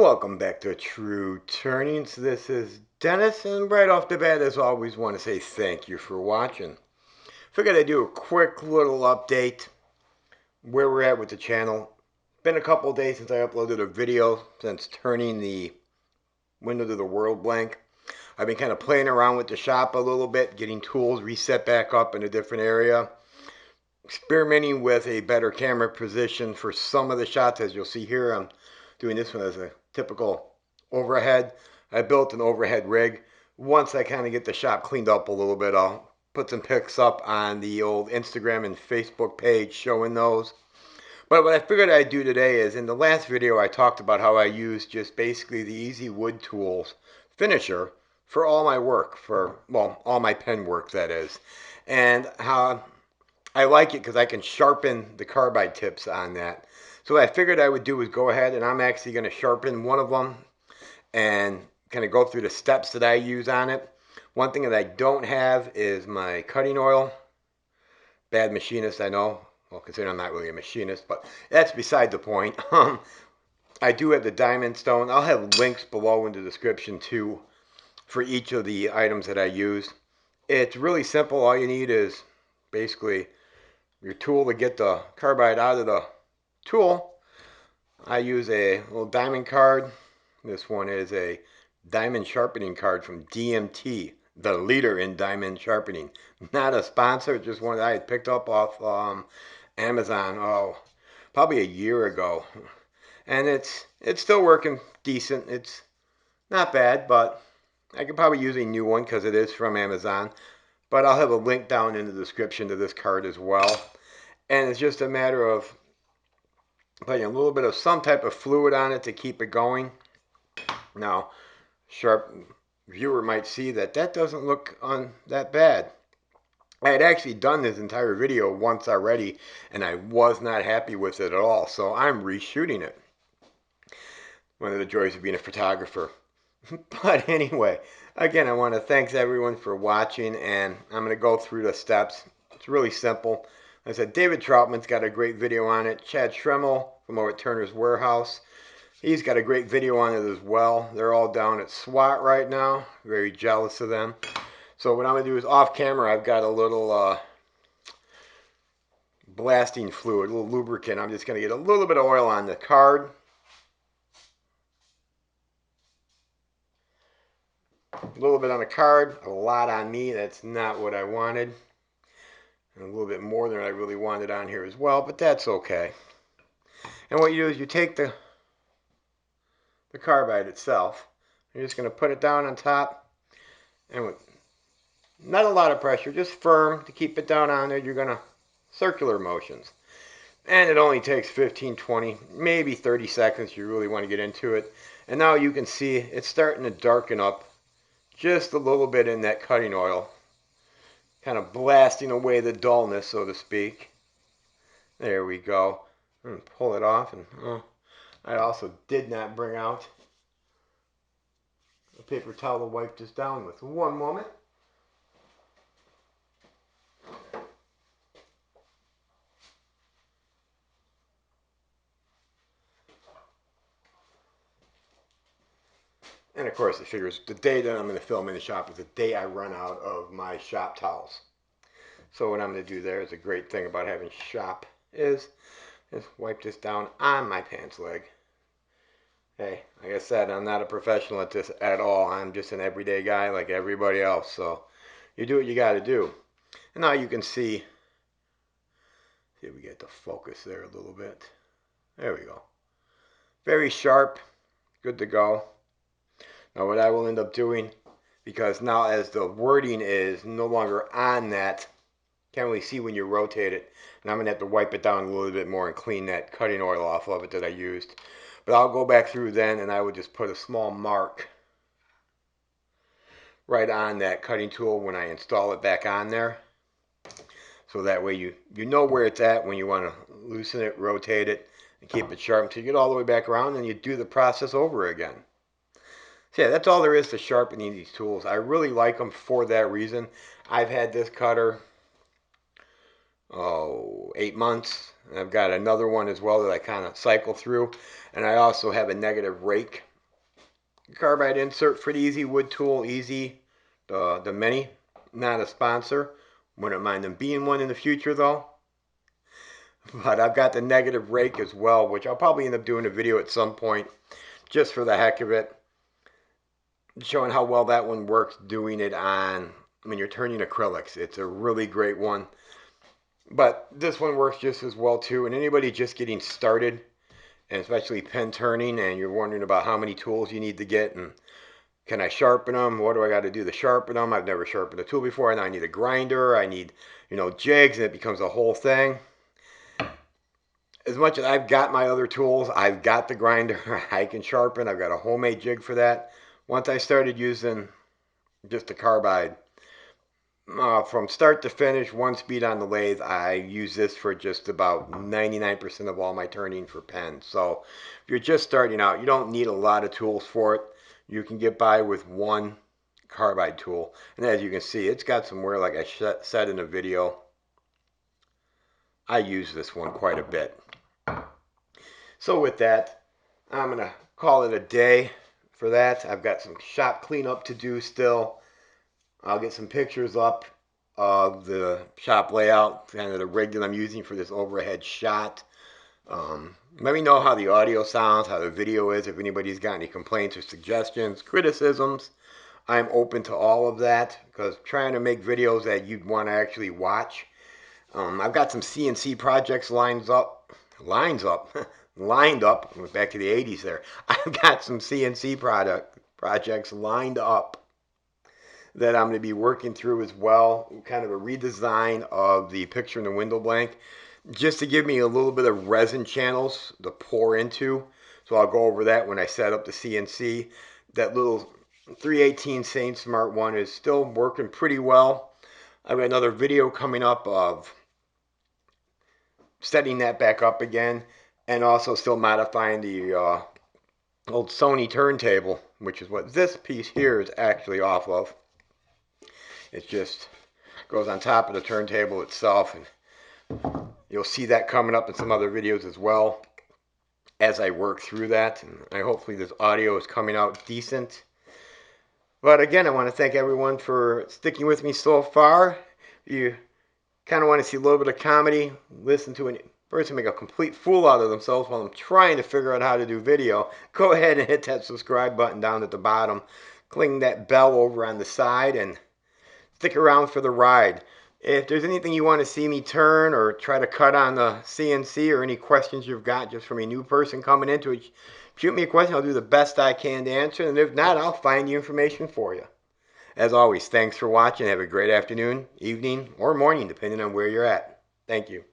Welcome back to True Turnings. This is Dennis, and right off the bat, as always, want to say thank you for watching. Figured I'd do a quick little update where we're at with the channel. Been a couple days since I uploaded a video since turning the window to the world blank. I've been kind of playing around with the shop a little bit, getting tools reset back up in a different area, experimenting with a better camera position for some of the shots. As you'll see here, I'm doing this one as a typical overhead. I built an overhead rig. Once I kind of get the shop cleaned up a little bit, I'll put some pics up on the old Instagram and Facebook page showing those. But what I figured I'd do today is, in the last video I talked about how I use just basically the Easy Wood Tools finisher for all my work, for, well, all my pen work, that is. And how I like it because I can sharpen the carbide tips on that. So what I figured I would do is go ahead, and I'm actually going to sharpen one of them and kind of go through the steps that I use on it. One thing that I don't have is my cutting oil. Bad machinist, I know. Well, considering I'm not really a machinist, but that's beside the point. I do have the diamond stone. I'll have links below in the description too for each of the items that I use. It's really simple. All you need is basically your tool to get the carbide out of the tool. I use a little diamond card. This one is a diamond sharpening card from DMT, the leader in diamond sharpening. Not a sponsor, just one that I had picked up off Amazon, probably a year ago. And it's still working decent. It's not bad, but I could probably use a new one because it is from Amazon. But I'll have a link down in the description to this card as well. And it's just a matter of putting a little bit of some type of fluid on it to keep it going. Now, sharp viewer might see that that doesn't look that bad. I had actually done this entire video once already, and I was not happy with it at all, so I'm reshooting it. One of the joys of being a photographer. But anyway, again, I want to thank everyone for watching, and I'm going to go through the steps. It's really simple. Like I said, David Troutman's got a great video on it. Chad Schremmel from over at Turner's Warehouse, he's got a great video on it as well. They're all down at SWAT right now. Very jealous of them. So what I'm going to do is, off camera, I've got a little blasting fluid, a little lubricant. I'm just going to get a little bit of oil on the card. A little bit on the card, a lot on me. That's not what I wanted. And a little bit more than I really wanted on here as well, but that's okay. And what you do is you take the carbide itself. You're just going to put it down on top, and with not a lot of pressure, just firm to keep it down on there. You're going to circular motions. And it only takes 15, 20, maybe 30 seconds. You really want to get into it. And now you can see it's starting to darken up just a little bit in that cutting oil. Kind of blasting away the dullness, so to speak. There we go. I'm going to pull it off. And I also did not bring out a paper towel to wipe this down with. One moment. And of course, it figures the day that I'm going to film in the shop is the day I run out of my shop towels. So what I'm going to do there is a great thing about having shop is just wipe this down on my pants leg. Hey, like I said, I'm not a professional at this at all. I'm just an everyday guy like everybody else. So you do what you got to do. And now you can see if we get the focus there a little bit. There we go. Very sharp. Good to go. Now what I will end up doing, because now as the wording is no longer on that, can't really see when you rotate it, and I'm going to have to wipe it down a little bit more and clean that cutting oil off of it that I used. But I'll go back through then, and I would just put a small mark right on that cutting tool when I install it back on there. So that way you know where it's at when you want to loosen it, rotate it, and keep it sharp until you get all the way back around, and you do the process over again. So yeah, that's all there is to sharpening these tools. I really like them for that reason. I've had this cutter 8 months. I've got another one as well that I kind of cycle through, and I also have a negative rake. carbide insert for the Easy Wood Tool, Easy, the Mini. Not a sponsor. Wouldn't mind them being one in the future though. But I've got the negative rake as well, which I'll probably end up doing a video at some point, just for the heck of it, showing how well that one works doing it on when you're turning acrylics. It's a really great one. But this one works just as well too. And anybody just getting started, and especially pen turning, and you're wondering about how many tools you need to get and can I sharpen them? What do I got to do to sharpen them? I've never sharpened a tool before, and I need a grinder. I need, jigs, and it becomes a whole thing. As much as I've got my other tools, I've got the grinder I can sharpen. I've got a homemade jig for that. Once I started using just the carbide, from start to finish, one speed on the lathe, I use this for just about 99% of all my turning for pens. So if you're just starting out, you don't need a lot of tools for it. You can get by with one carbide tool. And as you can see, it's got some wear, like I said in the video. I use this one quite a bit. So with that, I'm going to call it a day for that. I've got some shop cleanup to do still. I'll get some pictures up of the shop layout, kind of the rig that I'm using for this overhead shot. Let me know how the audio sounds, how the video is, if anybody's got any complaints or suggestions, criticisms. I'm open to all of that because trying to make videos that you'd want to actually watch. I've got some CNC projects lined up. Lined up. Went back to the 80s there. I've got some CNC projects lined up that I'm going to be working through as well. Kind of a redesign of the picture in the window blank, just to give me a little bit of resin channels to pour into. So I'll go over that when I set up the CNC. That little 318 Saint Smart one is still working pretty well. I've got another video coming up of setting that back up again, and also still modifying the old Sony turntable, which is what this piece here is actually off of. It just goes on top of the turntable itself, and you'll see that coming up in some other videos as well as I work through that. And hopefully this audio is coming out decent. But again, I want to thank everyone for sticking with me so far. If you kind of want to see a little bit of comedy, listen to a person make a complete fool out of themselves while I'm trying to figure out how to do video, go ahead and hit that subscribe button down at the bottom. Cling that bell over on the side and stick around for the ride. If there's anything you want to see me turn or try to cut on the CNC, or any questions you've got just from a new person coming into it, shoot me a question. I'll do the best I can to answer. And if not, I'll find the information for you. As always, thanks for watching. Have a great afternoon, evening, or morning, depending on where you're at. Thank you.